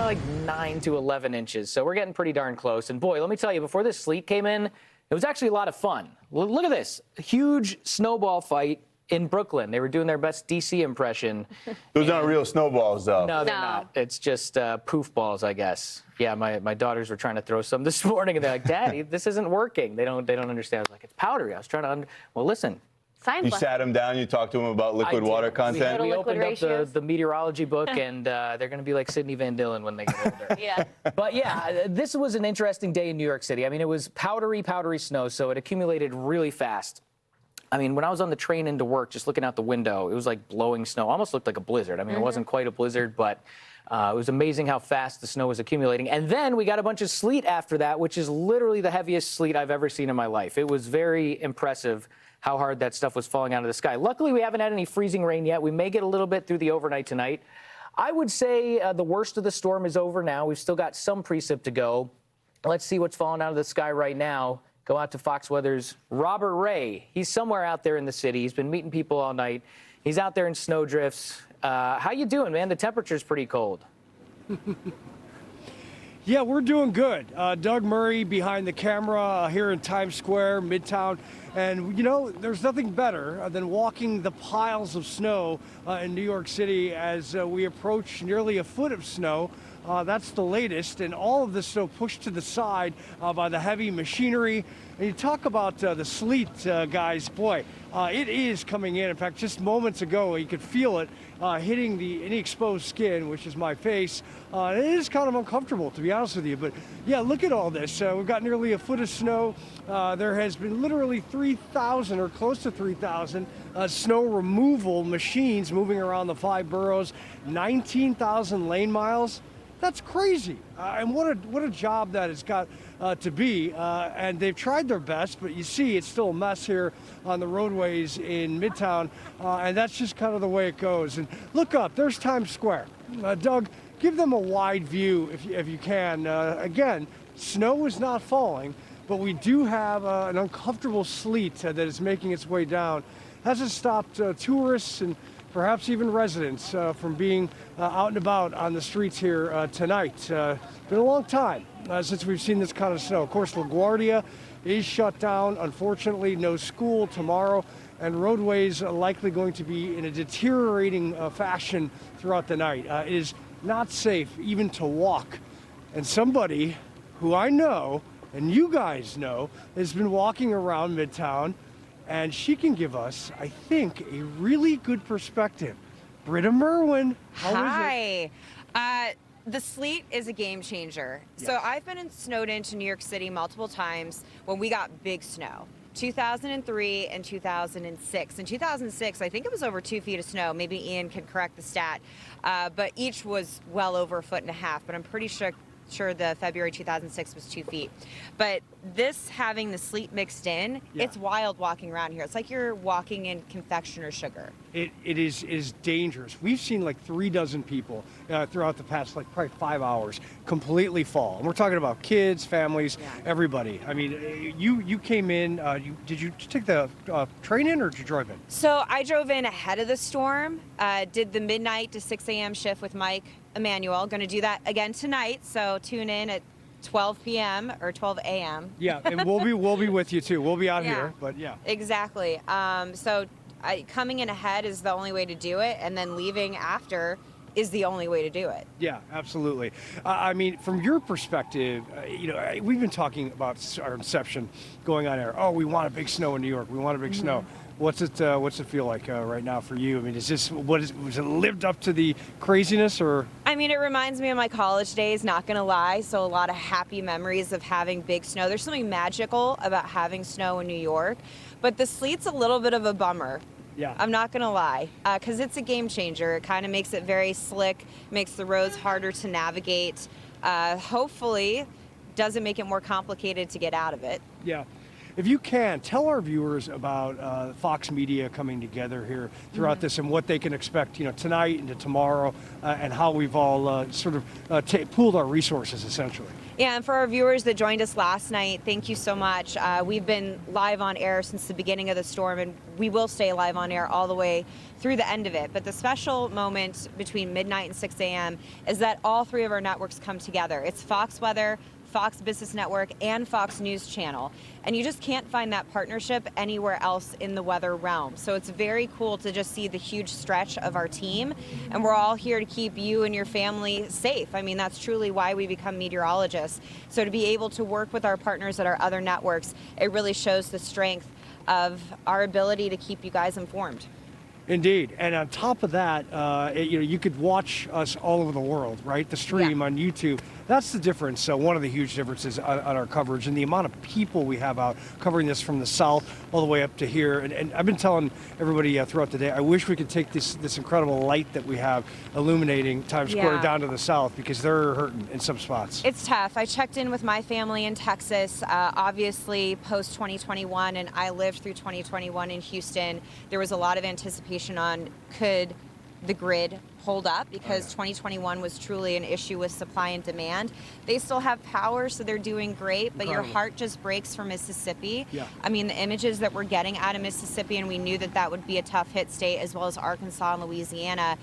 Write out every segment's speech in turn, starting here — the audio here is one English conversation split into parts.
like 9 to 11 inches. So we're getting pretty darn close. And boy, let me tell you, before this sleet came in, it was actually a lot of fun. Look at this, a huge snowball fight in Brooklyn. They were doing their best DC impression. Those aren't real snowballs, though. No, they're not. It's just poof balls, I guess. Yeah, my daughters were trying to throw some this morning, and they're like, "Daddy, this isn't working." They don't understand. I was like, "It's powdery." I was trying to. Well, listen. You sat them down, you talked to them about liquid water content? We opened up the meteorology book, and they're going to be like Sidney Van Dillon when they get older. Yeah. But yeah, this was an interesting day in New York City. I mean, it was powdery snow, so it accumulated really fast. I mean, when I was on the train into work, just looking out the window, it was like blowing snow. Almost looked like a blizzard. I mean, it wasn't quite a blizzard, but it was amazing how fast the snow was accumulating. And then we got a bunch of sleet after that, which is literally the heaviest sleet I've ever seen in my life. It was very impressive how hard that stuff was falling out of the sky. Luckily, we haven't had any freezing rain yet. We may get a little bit through the overnight tonight. I would say the worst of the storm is over now. We've still got some precip to go. Let's see what's falling out of the sky right now. Go out to Fox Weather's Robert Ray. He's somewhere out there in the city. He's been meeting people all night. He's out there in snowdrifts. How you doing, man? The temperature's pretty cold. Yeah, we're doing good. Doug Murray behind the camera here in Times Square, Midtown. And, you know, there's nothing better than walking the piles of snow in New York City as we approach nearly a foot of snow. That's the latest, and all of this snow pushed to the side by the heavy machinery. And you talk about the sleet, guys, boy, it is coming in. In fact, just moments ago, you could feel it hitting any exposed skin, which is my face. It is kind of uncomfortable, to be honest with you. But yeah, look at all this. We've got nearly a foot of snow. There has been literally 3,000 or close to 3,000 snow removal machines moving around the 5 boroughs, 19,000 lane miles. That's crazy. And what a job that has got to be. And they've tried their best, but you see it's still a mess here on the roadways in Midtown. And that's just kind of the way it goes. And look up, there's Times Square. Doug, give them a wide view if you can. Again, snow is not falling, but we do have an uncomfortable sleet that is making its way down. Hasn't stopped tourists and perhaps even residents from being out and about on the streets here tonight. Been a long time since we've seen this kind of snow. Of course, LaGuardia is shut down. Unfortunately, no school tomorrow, and roadways are likely going to be in a deteriorating fashion throughout the night. It is not safe even to walk. And somebody who I know, and you guys know, has been walking around Midtown, and she can give us, I think, a really good perspective. Britta Merwin, how is it? Hi. The sleet is a game changer. Yes. So I've been snowed into New York City multiple times when we got big snow. 2003 and 2006. In 2006, I think it was over 2 feet of snow. Maybe Ian can correct the stat. But each was well over 1.5 feet. But I'm pretty sure the February 2006 was 2 feet. But this having the sleet mixed in, it's wild walking around here. It's like you're walking in confectioner sugar. It is dangerous. We've seen like 36 people throughout the past probably 5 hours completely fall. And we're talking about kids, families, everybody. I mean, you came in, did you take the train in or did you drive in? So I drove in ahead of the storm, did the midnight to 6 a.m. shift with Mike Emanuel. Going to do that again tonight, so tune in at 12 p.m. or 12 a.m. Yeah, and we'll be with you too. We'll be out here, but yeah. Exactly. So coming in ahead is the only way to do it, and then leaving after is the only way to do it. Yeah, absolutely. I mean, from your perspective, you know, we've been talking about our inception going on air. Oh, we want a big snow in New York. We want a big snow. What's it feel like right now for you? I mean, was it lived up to the craziness or? I mean, it reminds me of my college days, not gonna lie. So a lot of happy memories of having big snow. There's something magical about having snow in New York, but the sleet's a little bit of a bummer. Yeah. I'm not gonna lie, because it's a game changer. It kind of makes it very slick, makes the roads harder to navigate. Hopefully, doesn't make it more complicated to get out of it. Yeah. If you can, tell our viewers about Fox Media coming together here throughout this and what they can expect, tonight into tomorrow, and how we've all sort of pooled our resources, essentially. Yeah, and for our viewers that joined us last night, thank you so much. We've been live on air since the beginning of the storm, and we will stay live on air all the way through the end of it. But the special moment between midnight and 6 a.m. is that all three of our networks come together. It's Fox Weather, Fox Business Network, and Fox News Channel. And you just can't find that partnership anywhere else in the weather realm. So it's very cool to just see the huge stretch of our team. And we're all here to keep you and your family safe. I mean, that's truly why we become meteorologists. So to be able to work with our partners at our other networks, it really shows the strength of our ability to keep you guys informed. Indeed, and on top of that, you could watch us all over the world, right? The stream on YouTube. That's the difference. So one of the huge differences on our coverage and the amount of people we have out covering this from the south all the way up to here. And I've been telling everybody throughout the day, I wish we could take this incredible light that we have illuminating Times Square down to the south, because they're hurting in some spots. It's tough. I checked in with my family in Texas, obviously post 2021, and I lived through 2021 in Houston. There was a lot of anticipation on could the grid hold up, because 2021 was truly an issue with supply and demand. They still have power, so they're doing great, but your heart just breaks for Mississippi. I mean, the images that we're getting out of Mississippi, and we knew that would be a tough hit state, as well as Arkansas and Louisiana.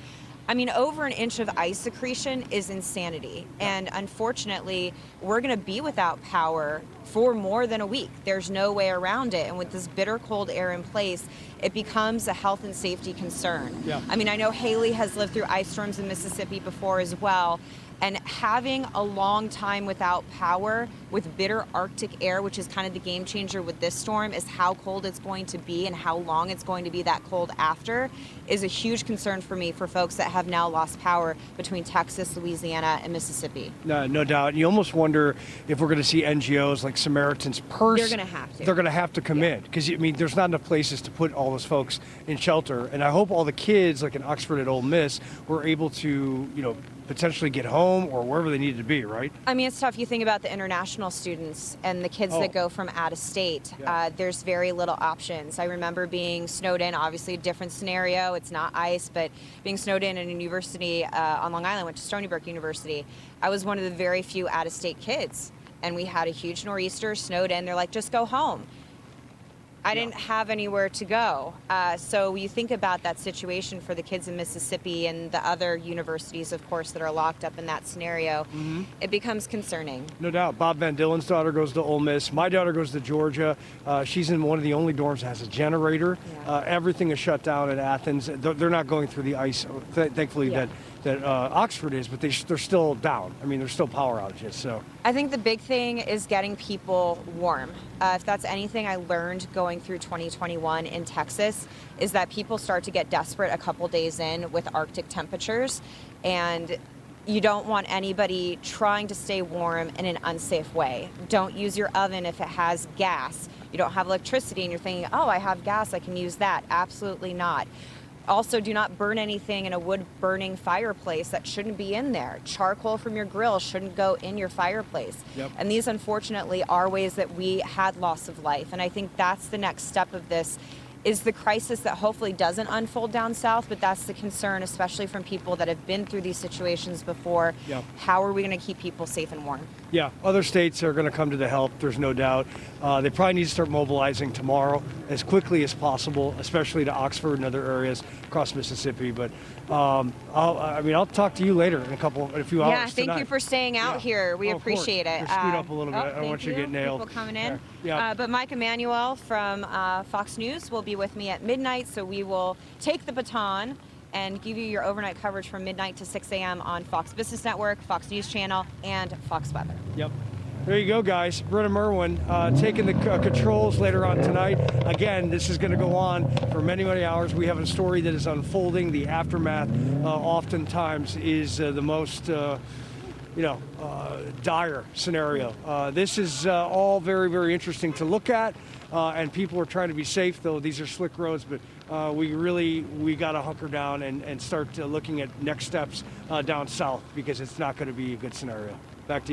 I mean, over an inch of ice secretion is insanity. And unfortunately, we're going to be without power for more than a week. There's no way around it. And with this bitter cold air in place, it becomes a health and safety concern. I mean, I know Haley has lived through ice storms in Mississippi before as well. And having a long time without power with bitter Arctic air, which is kind of the game changer with this storm, is how cold it's going to be and how long it's going to be that cold after, is a huge concern for me, for folks that have now lost power between Texas, Louisiana, and Mississippi. No doubt. And you almost wonder if we're going to see NGOs like Samaritan's Purse. They're going to have to. They're going to have to come in, because, I mean, there's not enough places to put all those folks in shelter. And I hope all the kids, like in Oxford at Ole Miss, were able to, potentially get home or wherever they needed to be, right? I mean, it's tough. You think about the international students and the kids that go from out of state. There's very little options. I remember being snowed in, obviously a different scenario. It's not ice, but being snowed in at a university on Long Island, went to Stony Brook University. I was one of the very few out-of-state kids, and we had a huge nor'easter, snowed in. They're like, just go home. I didn't have anywhere to go. So you think about that situation for the kids in Mississippi and the other universities, of course, that are locked up in that scenario. It becomes concerning. No doubt. Bob Van Dillen's daughter goes to Ole Miss. My daughter goes to Georgia. She's in one of the only dorms that has a generator. Everything is shut down at Athens. They're not going through the ice, thankfully, that Oxford is, but they're still down. I mean, there's still power outages. So I think the big thing is getting people warm. If that's anything I learned going through 2021 in Texas, is that people start to get desperate a couple days in with Arctic temperatures, and you don't want anybody trying to stay warm in an unsafe way. Don't use your oven if it has gas. You don't have electricity and you're thinking, oh, I have gas, I can use that. Absolutely not. Also, do not burn anything in a wood-burning fireplace that shouldn't be in there. Charcoal from your grill shouldn't go in your fireplace. And these, unfortunately, are ways that we had loss of life. And I think that's the next step of this, is the crisis that hopefully doesn't unfold down south, but that's the concern, especially from people that have been through these situations before. How are we going to keep people safe and warm? Other states are going to come to the help, there's no doubt. They probably need to start mobilizing tomorrow as quickly as possible, especially to Oxford and other areas across Mississippi. But I'll talk to you later in a few hours. Thank you for staying out here. We appreciate it. Scoot up a little bit. I don't want you to get nailed. People coming in. But Mike Emanuel from Fox News will be with me at midnight, so we will take the baton and give you your overnight coverage from midnight to 6 a.m. on Fox Business Network, Fox News Channel, and Fox Weather. There you go, guys. Britta Merwin taking the controls later on tonight. Again, this is going to go on for many, many hours. We have a story that is unfolding. The aftermath oftentimes is the most dire scenario. This is all very, very interesting to look at, and people are trying to be safe, though these are slick roads, but we got to hunker down and start looking at next steps down south, because it's not going to be a good scenario. Back to you.